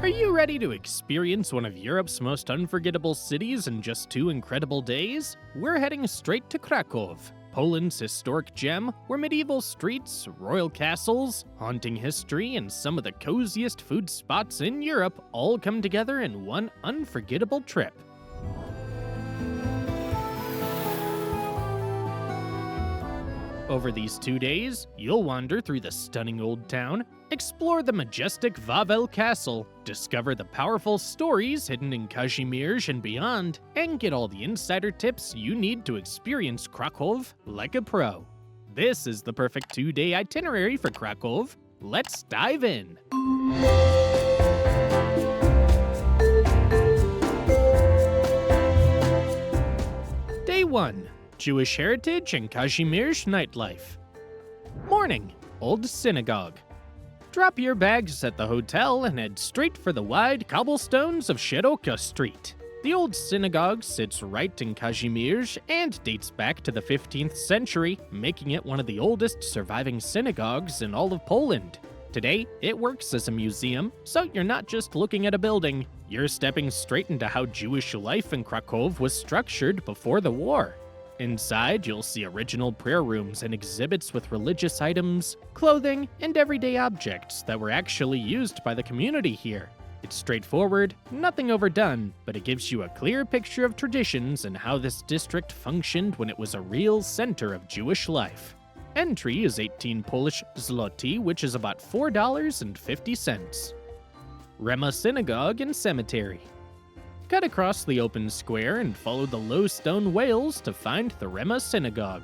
Are you ready to experience one of Europe's most unforgettable cities in just 2 incredible days? We're heading straight to Krakow, Poland's historic gem, where medieval streets, royal castles, haunting history, and some of the coziest food spots in Europe all come together in one unforgettable trip. Over these 2 days, you'll wander through the stunning old town, explore the majestic Wawel Castle, discover the powerful stories hidden in Kazimierz and beyond, and get all the insider tips you need to experience Krakow like a pro. This is the perfect 2-day itinerary for Krakow. Let's dive in. Day 1. Jewish heritage and Kazimierz nightlife. Morning. Old synagogue. Drop your bags at the hotel and head straight for the wide cobblestones of Szeroka Street. The old synagogue sits right in Kazimierz and dates back to the 15th century, making it one of the oldest surviving synagogues in all of Poland. Today, it works as a museum, so you're not just looking at a building, you're stepping straight into how Jewish life in Krakow was structured before the war. Inside, you'll see original prayer rooms and exhibits with religious items, clothing, and everyday objects that were actually used by the community here. It's straightforward, nothing overdone, but it gives you a clear picture of traditions and how this district functioned when it was a real center of Jewish life. Entry is 18 Polish zloty, which is about $4.50. Rema Synagogue and Cemetery. Cut across the open square and follow the low stone rails to find the Rema Synagogue.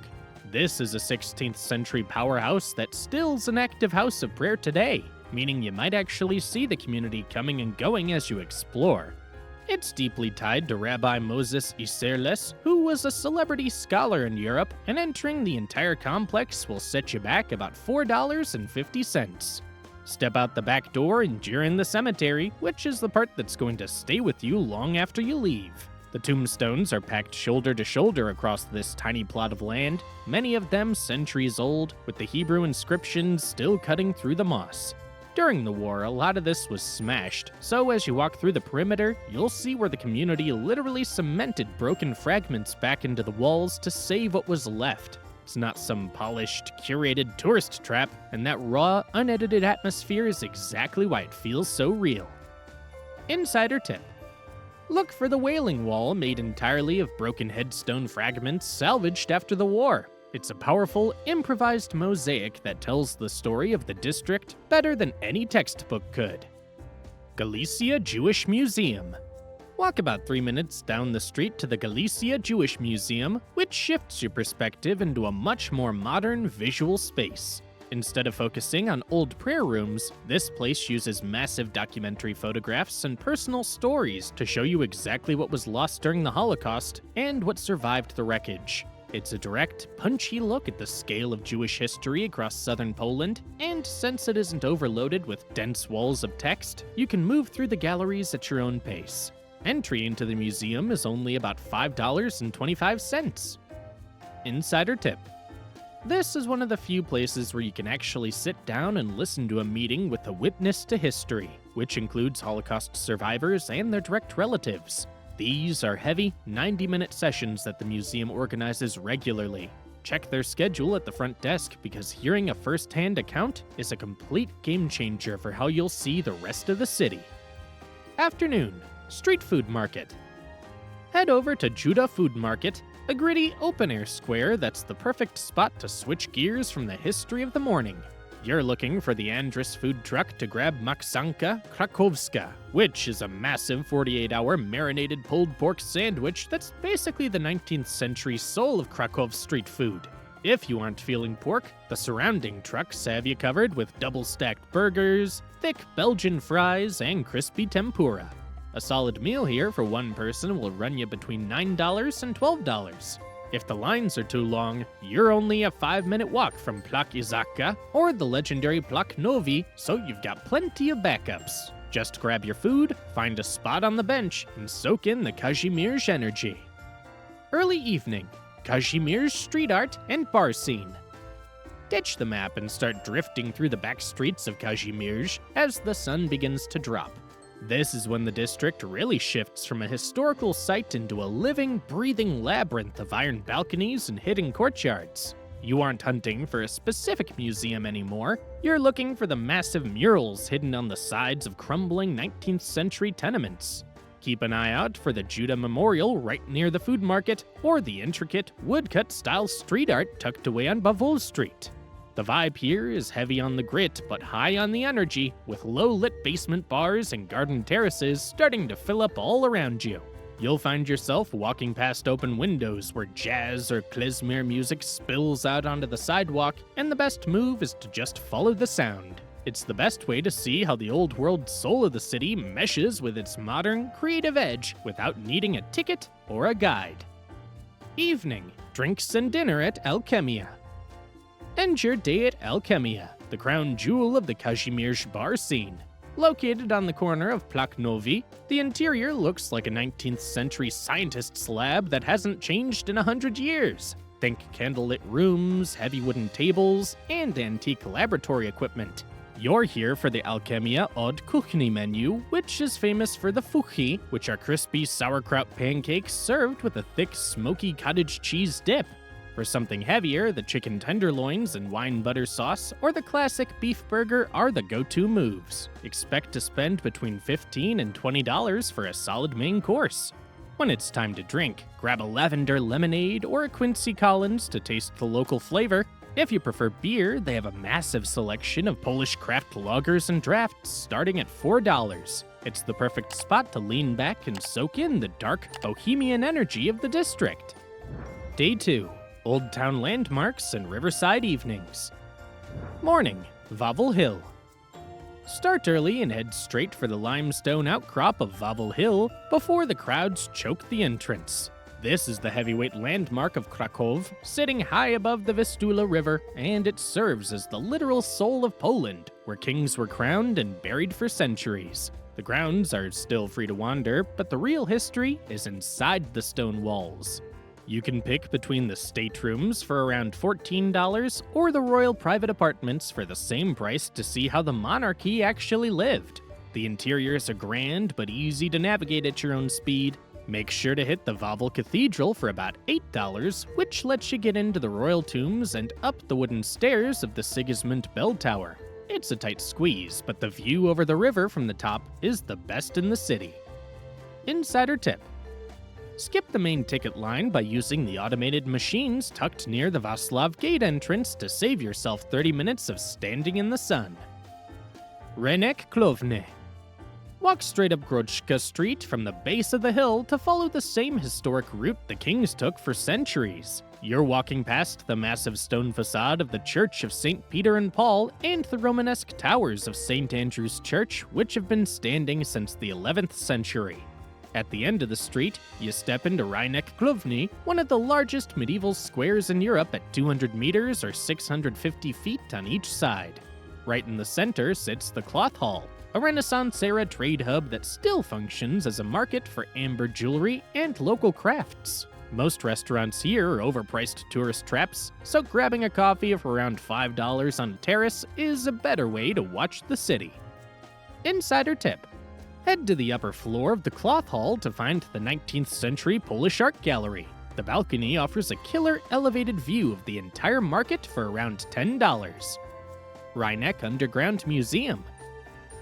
This is a 16th century powerhouse that still's an active house of prayer today, meaning you might actually see the community coming and going as you explore. It's deeply tied to Rabbi Moses Isserles, who was a celebrity scholar in Europe, and entering the entire complex will set you back about $4.50. Step out the back door and you're in the cemetery, which is the part that's going to stay with you long after you leave. The tombstones are packed shoulder to shoulder across this tiny plot of land, many of them centuries old, with the Hebrew inscriptions still cutting through the moss. During the war, a lot of this was smashed, so as you walk through the perimeter, you'll see where the community literally cemented broken fragments back into the walls to save what was left. It's not some polished, curated tourist trap, and that raw, unedited atmosphere is exactly why it feels so real. Insider tip. Look for the Wailing Wall, made entirely of broken headstone fragments salvaged after the war. It's a powerful, improvised mosaic that tells the story of the district better than any textbook could. Galicia Jewish Museum. Walk about 3 minutes down the street to the Galicia Jewish Museum, which shifts your perspective into a much more modern visual space. Instead of focusing on old prayer rooms, this place uses massive documentary photographs and personal stories to show you exactly what was lost during the Holocaust and what survived the wreckage. It's a direct, punchy look at the scale of Jewish history across southern Poland, and since it isn't overloaded with dense walls of text, you can move through the galleries at your own pace. Entry into the museum is only about $5.25. Insider tip. This is one of the few places where you can actually sit down and listen to a meeting with a witness to history, which includes Holocaust survivors and their direct relatives. These are heavy, 90-minute sessions that the museum organizes regularly. Check their schedule at the front desk because hearing a first-hand account is a complete game changer for how you'll see the rest of the city. Afternoon. Street food market. Head over to Judah Food Market, a gritty open-air square that's the perfect spot to switch gears from the history of the morning. You're looking for the Andrus food truck to grab Maksanka Krakowska, which is a massive 48-hour marinated pulled pork sandwich that's basically the 19th century soul of Krakow street food. If you aren't feeling pork, the surrounding trucks have you covered with double-stacked burgers, thick Belgian fries, and crispy tempura. A solid meal here for one person will run you between $9 and $12. If the lines are too long, you're only a 5-minute walk from Plak Izaka or the legendary Plak Novi, so you've got plenty of backups. Just grab your food, find a spot on the bench, and soak in the Kazimierz energy. Early evening. Kazimierz street art and bar scene. Ditch the map and start drifting through the back streets of Kazimierz as the sun begins to drop. This is when the district really shifts from a historical site into a living, breathing labyrinth of iron balconies and hidden courtyards. You aren't hunting for a specific museum anymore, you're looking for the massive murals hidden on the sides of crumbling 19th century tenements. Keep an eye out for the Judah Memorial right near the food market, or the intricate, woodcut-style street art tucked away on Wawel Street. The vibe here is heavy on the grit but high on the energy, with low-lit basement bars and garden terraces starting to fill up all around you. You'll find yourself walking past open windows where jazz or klezmer music spills out onto the sidewalk, and the best move is to just follow the sound. It's the best way to see how the old world soul of the city meshes with its modern, creative edge without needing a ticket or a guide. Evening, drinks and dinner at Alchemia. End your day at Alchemia, the crown jewel of the Kazimierz bar scene. Located on the corner of Plac Novi, the interior looks like a 19th century scientist's lab that hasn't changed in 100 years. Think candlelit rooms, heavy wooden tables, and antique laboratory equipment. You're here for the Alchemia Od Kuchni menu, which is famous for the fuchi, which are crispy sauerkraut pancakes served with a thick, smoky cottage cheese dip. For something heavier, the chicken tenderloins and wine butter sauce or the classic beef burger are the go-to moves. Expect to spend between $15 and $20 for a solid main course. When it's time to drink, grab a lavender lemonade or a Quincy Collins to taste the local flavor. If you prefer beer, they have a massive selection of Polish craft lagers and drafts starting at $4. It's the perfect spot to lean back and soak in the dark, bohemian energy of the district. Day 2. Old Town landmarks and Riverside evenings. Morning, Wawel Hill. Start early and head straight for the limestone outcrop of Wawel Hill before the crowds choke the entrance. This is the heavyweight landmark of Krakow, sitting high above the Vistula River, and it serves as the literal soul of Poland, where kings were crowned and buried for centuries. The grounds are still free to wander, but the real history is inside the stone walls. You can pick between the staterooms for around $14 or the royal private apartments for the same price to see how the monarchy actually lived. The interiors are grand but easy to navigate at your own speed. Make sure to hit the Wawel Cathedral for about $8, which lets you get into the royal tombs and up the wooden stairs of the Sigismund Bell Tower. It's a tight squeeze, but the view over the river from the top is the best in the city. Insider tip. Skip the main ticket line by using the automated machines tucked near the Václav Gate entrance to save yourself 30 minutes of standing in the sun. Rynek Główny. Walk straight up Grodzka Street from the base of the hill to follow the same historic route the kings took for centuries. You're walking past the massive stone facade of the Church of St. Peter and Paul and the Romanesque towers of St. Andrew's Church, which have been standing since the 11th century. At the end of the street, you step into Rynek Główny, one of the largest medieval squares in Europe at 200 meters or 650 feet on each side. Right in the center sits the Cloth Hall, a Renaissance-era trade hub that still functions as a market for amber jewelry and local crafts. Most restaurants here are overpriced tourist traps, so grabbing a coffee for around $5 on a terrace is a better way to watch the city. Insider tip. Head to the upper floor of the Cloth Hall to find the 19th century Polish art gallery. The balcony offers a killer elevated view of the entire market for around $10. Rynek Underground Museum.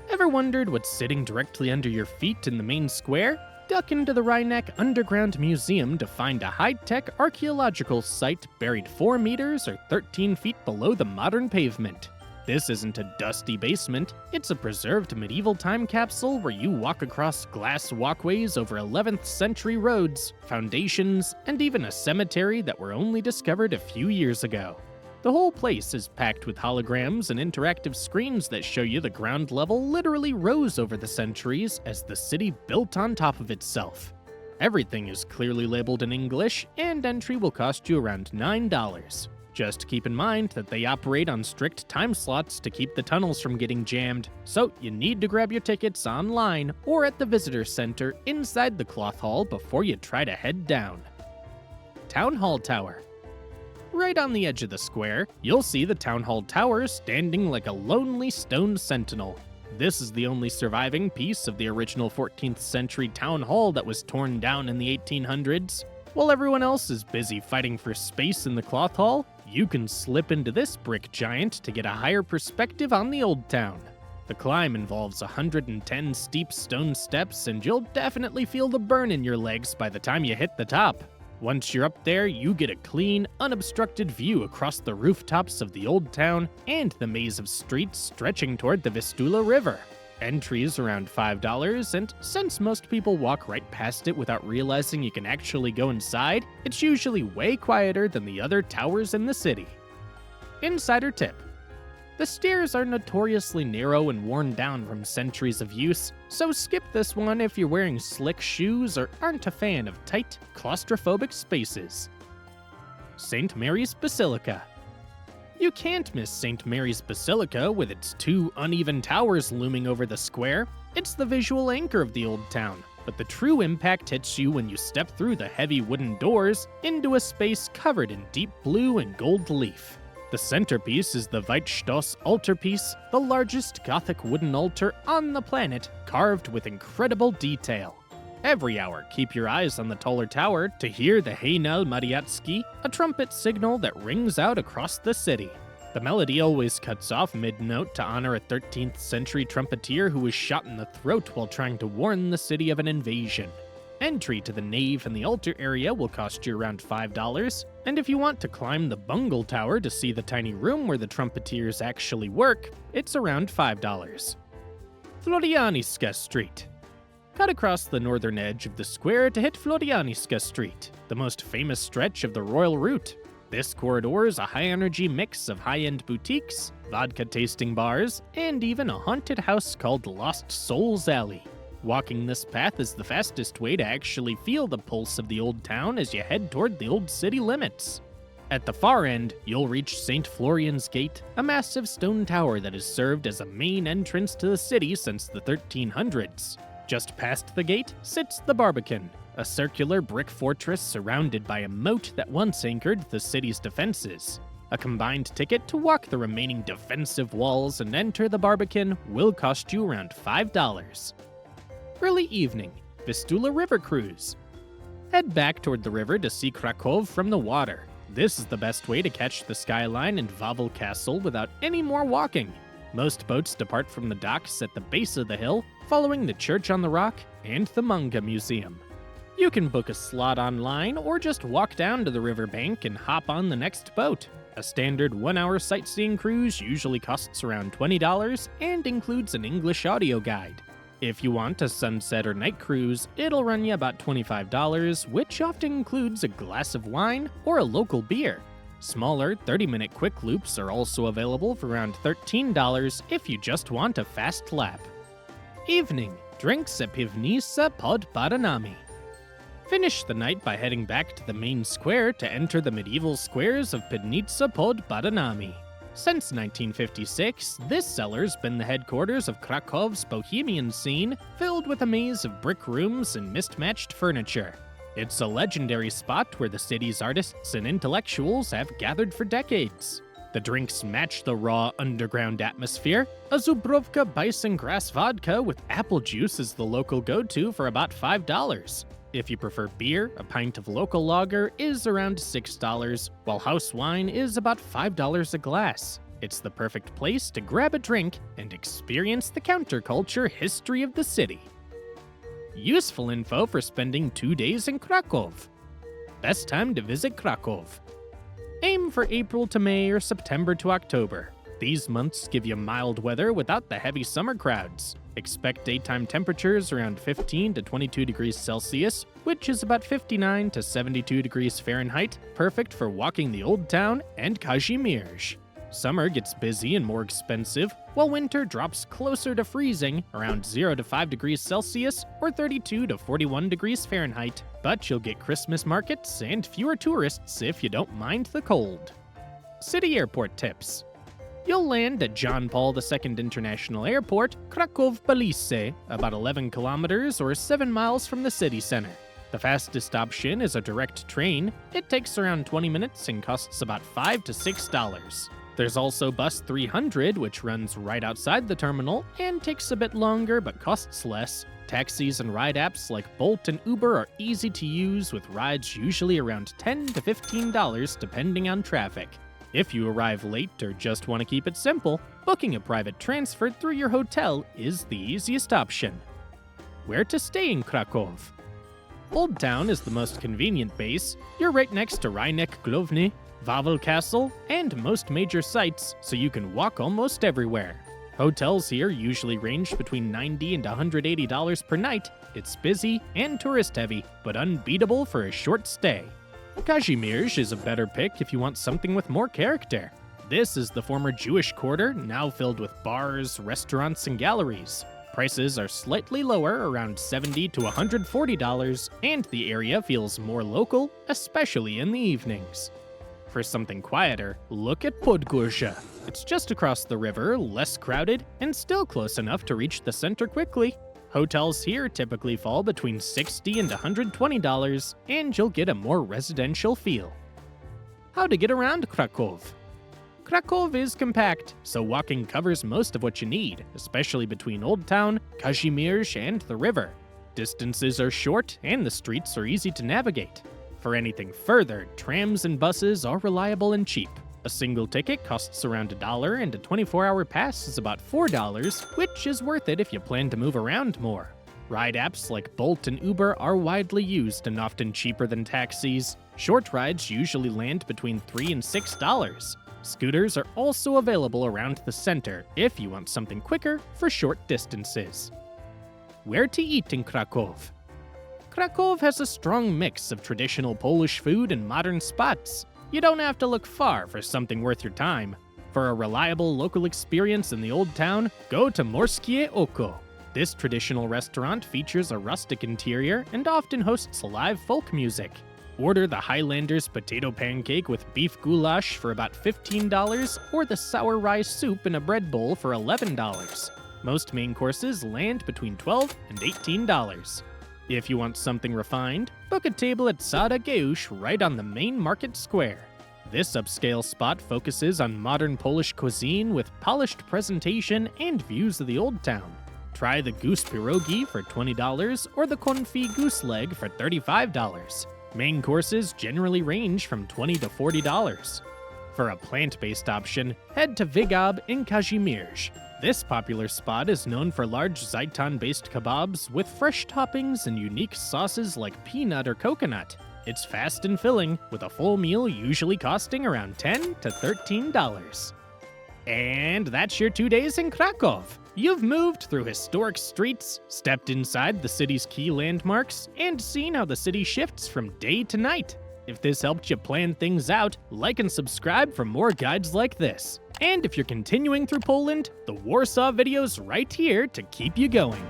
Ever wondered what's sitting directly under your feet in the main square? Duck into the Rynek Underground Museum to find a high-tech archaeological site buried 4 meters or 13 feet below the modern pavement. This isn't a dusty basement, it's a preserved medieval time capsule where you walk across glass walkways over 11th century roads, foundations, and even a cemetery that were only discovered a few years ago. The whole place is packed with holograms and interactive screens that show you the ground level literally rose over the centuries as the city built on top of itself. Everything is clearly labeled in English, and entry will cost you around $9. Just keep in mind that they operate on strict time slots to keep the tunnels from getting jammed, so you need to grab your tickets online or at the visitor center inside the Cloth Hall before you try to head down. Town Hall Tower. Right on the edge of the square, you'll see the Town Hall Tower standing like a lonely stone sentinel. This is the only surviving piece of the original 14th century town hall that was torn down in the 1800s. While everyone else is busy fighting for space in the cloth hall, you can slip into this brick giant to get a higher perspective on the old town. The climb involves 110 steep stone steps, and you'll definitely feel the burn in your legs by the time you hit the top. Once you're up there, you get a clean, unobstructed view across the rooftops of the old town and the maze of streets stretching toward the Vistula River. Entry is around $5, and since most people walk right past it without realizing you can actually go inside, it's usually way quieter than the other towers in the city. Insider tip: the stairs are notoriously narrow and worn down from centuries of use, so skip this one if you're wearing slick shoes or aren't a fan of tight, claustrophobic spaces. St. Mary's Basilica. You can't miss St. Mary's Basilica with its two uneven towers looming over the square. It's the visual anchor of the old town, but the true impact hits you when you step through the heavy wooden doors into a space covered in deep blue and gold leaf. The centerpiece is the Weitstoss altarpiece, the largest Gothic wooden altar on the planet, carved with incredible detail. Every hour, keep your eyes on the taller tower to hear the Hejnal Mariacki, a trumpet signal that rings out across the city. The melody always cuts off mid-note to honor a 13th century trumpeter who was shot in the throat while trying to warn the city of an invasion. Entry to the nave and the altar area will cost you around $5, and if you want to climb the Bungle Tower to see the tiny room where the trumpeters actually work, it's around $5. Florianiska Street. Cut across the northern edge of the square to hit Florianiska Street, the most famous stretch of the Royal Route. This corridor is a high-energy mix of high-end boutiques, vodka-tasting bars, and even a haunted house called Lost Souls Alley. Walking this path is the fastest way to actually feel the pulse of the old town as you head toward the old city limits. At the far end, you'll reach St. Florian's Gate, a massive stone tower that has served as a main entrance to the city since the 1300s. Just past the gate sits the Barbican, a circular brick fortress surrounded by a moat that once anchored the city's defenses. A combined ticket to walk the remaining defensive walls and enter the Barbican will cost you around $5. Early evening, Vistula River Cruise. Head back toward the river to see Krakow from the water. This is the best way to catch the skyline and Wawel Castle without any more walking. Most boats depart from the docks at the base of the hill, following the Church on the Rock and the Manga Museum. You can book a slot online or just walk down to the riverbank and hop on the next boat. A standard 1-hour sightseeing cruise usually costs around $20 and includes an English audio guide. If you want a sunset or night cruise, it'll run you about $25, which often includes a glass of wine or a local beer. Smaller 30-minute quick loops are also available for around $13 if you just want a fast lap. Evening, drinks at Piwnica pod Baranami. Finish the night by heading back to the main square to enter the medieval squares of Piwnica pod Baranami. Since 1956, this cellar's been the headquarters of Krakow's bohemian scene, filled with a maze of brick rooms and mismatched furniture. It's a legendary spot where the city's artists and intellectuals have gathered for decades. The drinks match the raw underground atmosphere. A Zubrovka bison grass vodka with apple juice is the local go-to for about $5. If you prefer beer, a pint of local lager is around $6, while house wine is about $5 a glass. It's the perfect place to grab a drink and experience the counterculture history of the city. Useful info for spending 2 days in Krakow. Best time to visit Krakow. Aim for April to May or September to October. These months give you mild weather without the heavy summer crowds. Expect daytime temperatures around 15 to 22 degrees Celsius, which is about 59 to 72 degrees Fahrenheit, perfect for walking the old town and Kazimierz. Summer gets busy and more expensive, while winter drops closer to freezing, around 0 to 5 degrees Celsius or 32 to 41 degrees Fahrenheit. But you'll get Christmas markets and fewer tourists if you don't mind the cold. City airport tips. You'll land at John Paul II International Airport, Kraków-Balice, about 11 kilometers or 7 miles from the city center. The fastest option is a direct train. It takes around 20 minutes and costs about $5 to $6. There's also Bus 300, which runs right outside the terminal and takes a bit longer but costs less. Taxis and ride apps like Bolt and Uber are easy to use, with rides usually around $10 to $15 depending on traffic. If you arrive late or just want to keep it simple, booking a private transfer through your hotel is the easiest option. Where to stay in Krakow? Old Town is the most convenient base. You're right next to Rynek Główny, Wawel Castle, and most major sites, so you can walk almost everywhere. Hotels here usually range between $90 and $180 per night. It's busy and tourist-heavy, but unbeatable for a short stay. Kazimierz is a better pick if you want something with more character. This is the former Jewish quarter, now filled with bars, restaurants, and galleries. Prices are slightly lower, around $70 to $140, and the area feels more local, especially in the evenings. For something quieter, look at Podgórze. It's just across the river, less crowded, and still close enough to reach the center quickly. Hotels here typically fall between $60 and $120, and you'll get a more residential feel. How to get around Krakow? Krakow is compact, so walking covers most of what you need, especially between Old Town, Kazimierz, and the river. Distances are short, and the streets are easy to navigate. For anything further, trams and buses are reliable and cheap. A single ticket costs around $1, and a 24-hour pass is about $4, which is worth it if you plan to move around more. Ride apps like Bolt and Uber are widely used and often cheaper than taxis. Short rides usually land between $3 and $6. Scooters are also available around the center if you want something quicker for short distances. Where to eat in Krakow? Krakow has a strong mix of traditional Polish food and modern spots. You don't have to look far for something worth your time. For a reliable local experience in the Old Town, go to Morskie Oko. This traditional restaurant features a rustic interior and often hosts live folk music. Order the Highlanders potato pancake with beef goulash for about $15, or the sour rye soup in a bread bowl for $11. Most main courses land between $12 and $18. If you want something refined, book a table at Sada Geusz right on the main market square. This upscale spot focuses on modern Polish cuisine with polished presentation and views of the Old Town. Try the goose pierogi for $20 or the confit goose leg for $35. Main courses generally range from $20 to $40. For a plant-based option, head to Wigab in Kazimierz. This popular spot is known for large zaitan-based kebabs with fresh toppings and unique sauces like peanut or coconut. It's fast and filling, with a full meal usually costing around $10 to $13. And that's your 2 days in Krakow. You've moved through historic streets, stepped inside the city's key landmarks, and seen how the city shifts from day to night. If this helped you plan things out, like and subscribe for more guides like this. And if you're continuing through Poland, the Warsaw video's right here to keep you going.